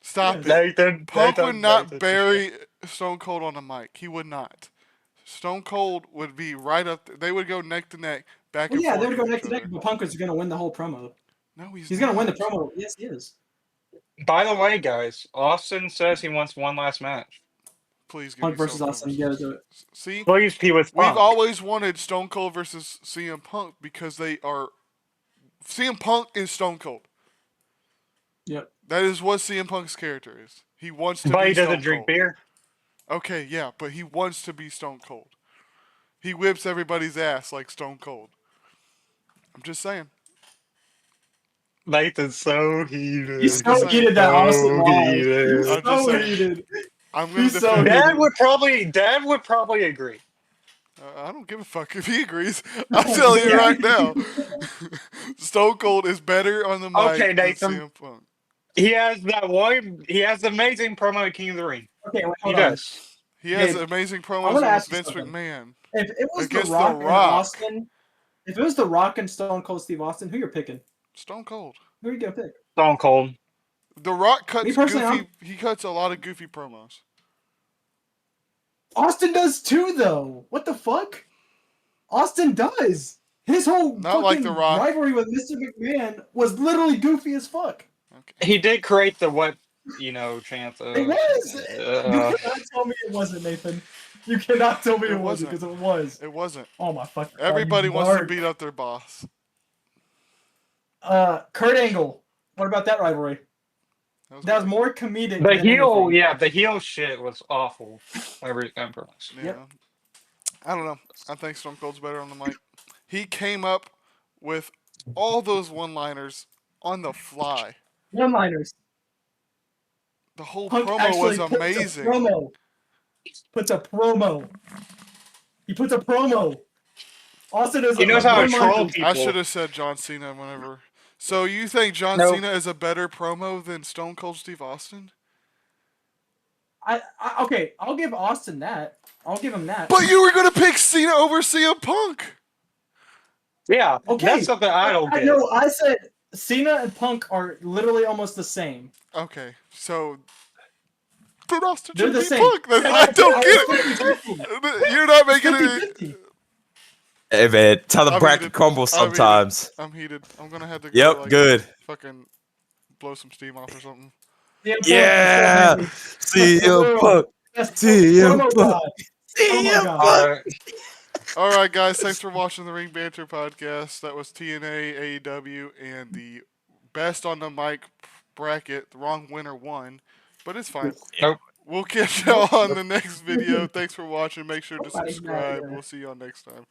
Stop Yes. it. Nathan. Punk Nathan, would not Nathan. bury Stone Cold on the mic. He would not. Stone Cold would be right up there. They would go neck to neck, back Well, and yeah, forth. they would go with neck each to neck, other. but Punk is going to win the whole promo. No, He's going to win the not. promo. Yes, he is. By the way, guys, Austin says he wants one last match. Please give Punk me versus Stone Cold Austin. You got to do it. See, Please be with we've Punk. always wanted Stone Cold versus CM Punk because they are. CM Punk is Stone Cold. Yep. That is what CM Punk's character is. He wants to But be he doesn't Stone drink Cold. beer. Okay, yeah, but he wants to be Stone Cold. He whips everybody's ass like Stone Cold. I'm just saying. Nathan's so heated. He's I'm so just heated that so Austin lied. heated. He's I'm just so saying. heated. I'm gonna He's so defend. heated. Dad would probably agree. I don't give a fuck if he agrees. I'm telling you right now. Stone Cold is better on the mic Okay, than Nathan. CM Punk. He has that one. He has the amazing promo at King of the Ring. Okay, wait, He hold on. does. He has Gabe, amazing I'm promos gonna with ask you Vince something. McMahon. If it was Against The Rock The and Rock. Austin, if it was The Rock and Stone Cold Steve Austin, who you're picking? Stone Cold. Who are you gonna pick? Stone Cold. The Rock Me cuts personally, goofy. He cuts a lot of goofy promos. Austin does too, though. What the fuck? Austin does. His whole Not fucking like The Rock. rivalry with Mr. McMahon was literally goofy as fuck. Okay. He did create the what chant. It was. You cannot tell me it wasn't, Nathan. You cannot tell me It it wasn't because it was. It wasn't. Oh my fucking God, Everybody you wants to mark. beat up their boss. Kurt Angle. What about that rivalry? That was good. more comedic. The than heel, anything. yeah, the heel shit was awful. Every emperor. Yeah. Yep. I don't know. I think Stone Cold's better on the mic. He came up with all those one-liners on the fly. One-liners. The whole Punk promo actually was puts amazing. a promo. Puts a promo. He puts a promo. Austin is He knows how to troll one-liners. people. I should have said John Cena whenever. So you think John Nope. Cena is a better promo than Stone Cold Steve Austin? Okay, I'll give Austin that. I'll give him that. But you were gonna pick Cena over CM Punk. Yeah, Okay, that's something I don't get. know. I said Cena and Punk are literally almost the same. Okay, so then Austin They're should the be same. Punk. I don't get it. You're not making it. 50-50. Hey man, tell the I'm bracket heated. crumble sometimes. I'm heated. I'm gonna have to go Yep, like good. fucking blow some steam off or something. CM Punk is Yeah. so happy. CM Punk. Best CM promo Punk. guy. Oh my CM god. All right. All right, guys. Thanks for watching the Ring Banter podcast. That was TNA, AEW, and the best on the mic bracket. The wrong winner won, but it's fine. Nope. We'll catch y'all on the next video. Thanks for watching. Make sure to Nobody's mad at subscribe. that. We'll see y'all next time.